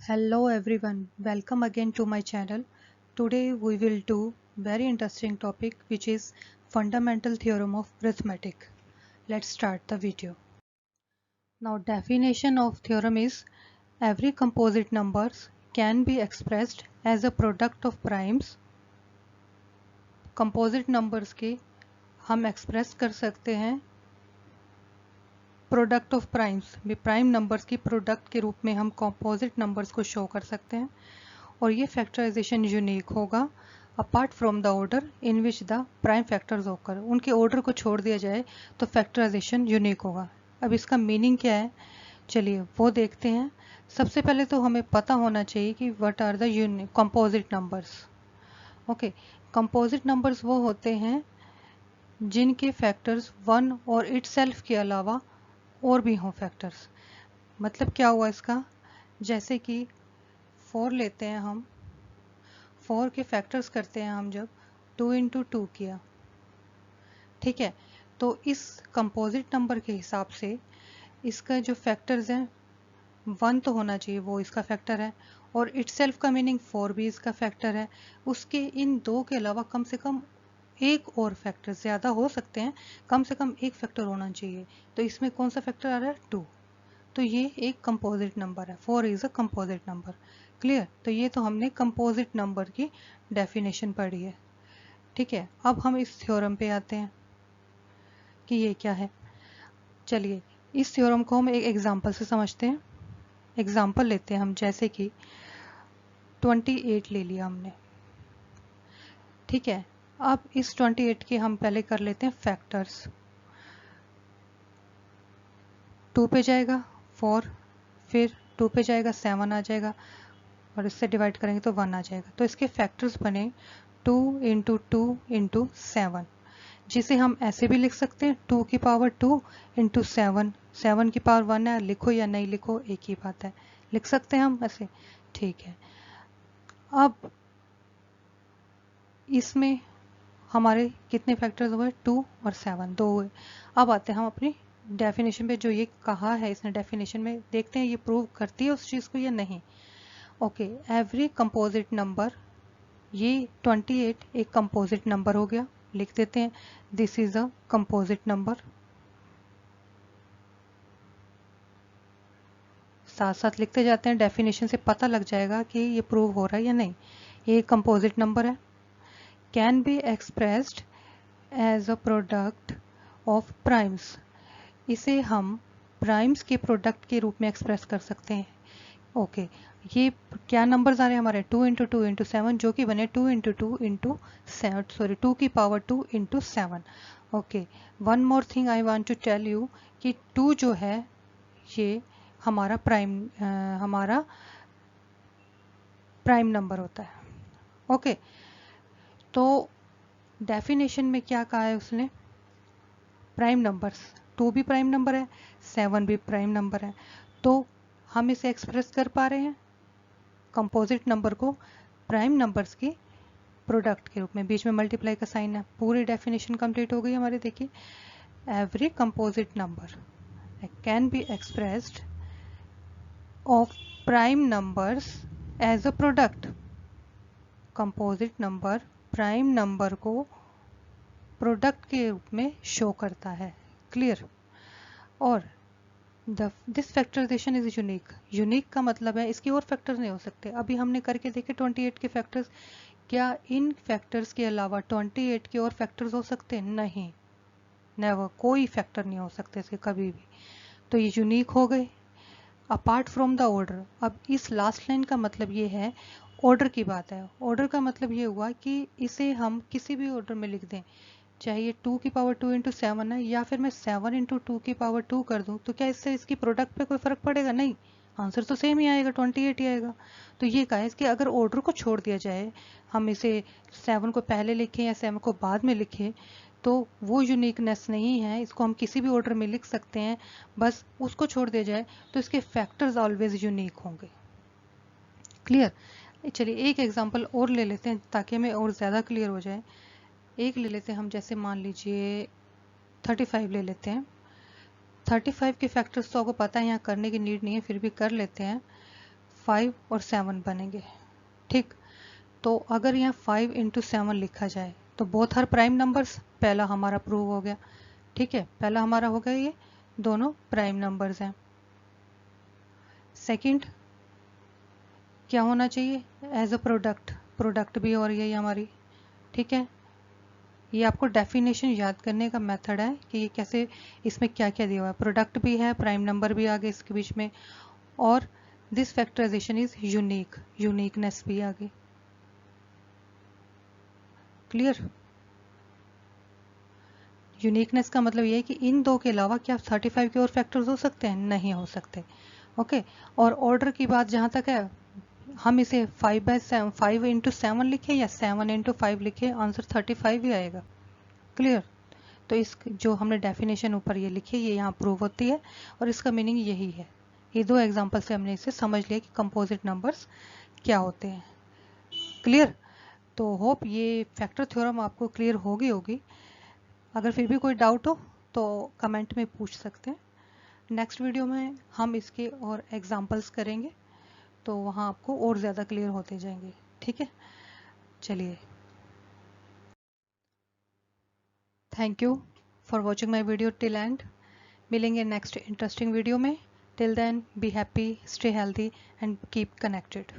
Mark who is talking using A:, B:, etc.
A: Hello everyone, welcome again to my channel. Today we will do very interesting topic which is fundamental theorem of arithmetic. Let's start the video. Now definition of theorem is every composite numbers can be expressed as a product of primes. Composite numbers के हम express कर सकते हैं product of primes भी prime numbers की product के रूप में हम कंपोजिट नंबर्स को शो कर सकते हैं और ये फैक्टराइजेशन यूनिक होगा apart from the order in which the prime factors होकर उनके ऑर्डर को छोड़ दिया जाए तो फैक्टराइजेशन यूनिक होगा। अब इसका मीनिंग क्या है, चलिए वो देखते हैं। सबसे पहले तो हमें पता होना चाहिए कि what are the composite numbers. Okay, composite numbers वो होते हैं जिनके फैक्टर्स वन और इटसेल्फ के अलावा और भी हों फैक्टर्स। मतलब क्या हुआ इसका, जैसे कि 4 लेते हैं हम, 4 के फैक्टर्स करते हैं हम जब 2 इंटू 2 किया, ठीक है, तो इस कंपोजिट नंबर के हिसाब से इसका जो फैक्टर्स हैं 1 तो होना चाहिए, वो इसका फैक्टर है, और इटसेल्फ का मीनिंग 4 भी इसका फैक्टर है। उसके इन दो के अलावा कम से कम एक और फैक्टर, ज़्यादा हो सकते हैं, कम से कम एक फैक्टर होना चाहिए। तो इसमें कौन सा फैक्टर आ रहा है, 2। तो ये एक कंपोजिट नंबर है, 4 is a composite number. Clear? तो ये तो हमने कंपोजिट नंबर की डेफिनेशन पढ़ी है, ठीक है। अब हम इस थ्योरम पे आते हैं कि ये क्या है। चलिए इस थ्योरम को हम एक एग्जांपल से समझते हैं। एग्जांपल लेते हैं हम, जैसे कि 28 ले लिया हमने, ठीक है। अब इस 28 के हम पहले कर लेते हैं फैक्टर्स। 2 पे जाएगा 4, फिर 2 पे जाएगा 7 आ जाएगा, और इससे डिवाइड करेंगे तो 1 आ जाएगा। तो इसके फैक्टर्स बने 2 इंटू 2 इंटू 7, जिसे हम ऐसे भी लिख सकते हैं 2 की पावर 2 इंटू 7, 7 की पावर 1 है, लिखो या नहीं लिखो एक ही बात है, लिख सकते हैं हम ऐसे, ठीक है। अब इसमें हमारे कितने फैक्टर्स हुए, 2 और 7, 2 हुए। अब आते हैं हम अपनी डेफिनेशन पे, जो ये कहा है इसने डेफिनेशन में, देखते हैं ये प्रूव करती है उस चीज़ को या नहीं। ओके, एवरी कंपोजिट नंबर, ये 28 एक कंपोजिट नंबर हो गया, लिख देते हैं this is a composite number. साथ साथ लिखते जाते हैं, डेफिनेशन से पता लग जाएगा कि ये प्रूव हो रहा है या नहीं। ये कंपोजिट नंबर है, can be expressed as a product of primes, इसे हम प्राइम्स के प्रोडक्ट के रूप में एक्सप्रेस कर सकते हैं। ओके, ये क्या नंबर्स आ रहे हैं हमारे, 2 इंटू 2 इंटू 7, जो कि बने 2 इंटू 2 इंटू 7, सॉरी 2 की power 2 into 7। Okay, one more thing I want to tell you कि 2 जो है ये हमारा प्राइम नंबर होता है। ओके, तो डेफिनेशन में क्या कहा है उसने, प्राइम नंबर्स, 2 भी प्राइम नंबर है, 7 भी प्राइम नंबर है, तो हम इसे एक्सप्रेस कर पा रहे हैं कंपोजिट नंबर को प्राइम नंबर्स की प्रोडक्ट के रूप में। बीच में मल्टीप्लाई का साइन है। पूरी डेफिनेशन कंप्लीट हो गई हमारी, देखिए, every composite number can be expressed of prime numbers as a product. Composite number prime number को प्रोडक्ट के रूप में शो करता है। क्लियर? और this factorization is unique. Unique का मतलब है इसकी और फैक्टर्स नहीं हो सकते। अभी हमने करके देखे 28 के फैक्टर्स, क्या इन फैक्टर्स के अलावा 28 के और फैक्टर्स हो सकते हैं? नहीं, नेवर, कोई फैक्टर नहीं हो सकते इसके कभी भी। तो ये यूनिक हो गए अपार्ट फ्रॉम द ऑर्डर। अब इस लास्ट लाइन का मतलब ये है, ऑर्डर की बात है। ऑर्डर का मतलब ये हुआ कि इसे हम किसी भी ऑर्डर में लिख दें, चाहे ये 2 की पावर 2 इंटू 7 है, या फिर मैं 7 इंटू 2 की पावर 2 कर दूं, तो क्या इससे इसकी प्रोडक्ट पे कोई फर्क पड़ेगा? नहीं, आंसर तो सेम ही आएगा, 28 ही आएगा। तो ये कहा है कि अगर ऑर्डर को छोड़ दिया जाए, हम इसे 7 को पहले लिखें या 7 को बाद में लिखें, तो वो यूनिकनेस नहीं है, इसको हम किसी भी ऑर्डर में लिख सकते हैं, बस उसको छोड़ दिया जाए तो इसके फैक्टर्स ऑलवेज यूनिक होंगे। क्लियर? चलिए एक एग्जांपल और ले लेते हैं ताकि हमें और ज़्यादा क्लियर हो जाए। एक ले लेते हैं हम, जैसे मान लीजिए 35 ले लेते हैं। 35 के फैक्टर्स तो आपको पता है, यहाँ करने की नीड नहीं है, फिर भी कर लेते हैं। 5 और 7 बनेंगे। ठीक, तो अगर यहाँ 5 इंटू 7 लिखा जाए तो बोथ आर प्राइम नंबर्स, पहला हमारा प्रूव हो गया। ठीक है, पहला हमारा हो गया ये दोनों प्राइम नंबर्स हैं। सेकंड क्या होना चाहिए, एज अ प्रोडक्ट, प्रोडक्ट भी हो रही है ये हमारी। ठीक है, ये आपको डेफिनेशन याद करने का मेथड है कि ये कैसे, इसमें क्या क्या दिया हुआ है, प्रोडक्ट भी है, प्राइम नंबर भी आ गए इसके बीच में, और this factorization is unique, uniqueness भी आ गई। क्लियर, यूनिकनेस का मतलब ये है कि इन दो के अलावा क्या 35 के और फैक्टर्स हो सकते हैं, नहीं हो सकते। ओके, और ऑर्डर की बात जहाँ तक है, हम इसे 5/7 5 इंटू 7 लिखे या 7 इंटू 5 लिखे, आंसर 35 ही आएगा। क्लियर, तो इस जो हमने डेफिनेशन ऊपर ये लिखी है ये यहाँ प्रूव होती है और इसका मीनिंग यही है। ये दो एग्जांपल से हमने इसे समझ लिया कि कंपोजिट नंबर्स क्या होते हैं। क्लियर, तो होप ये फैक्टर थ्योरम आपको क्लियर होगी। अगर फिर भी कोई डाउट हो तो कमेंट में पूछ सकते हैं। नेक्स्ट वीडियो में हम इसके और एग्जांपल्स करेंगे तो वहाँ आपको और ज़्यादा क्लियर होते जाएंगे। ठीक है, चलिए, thank you for watching my video till end. मिलेंगे नेक्स्ट इंटरेस्टिंग वीडियो में। Till then be happy, stay healthy and keep connected.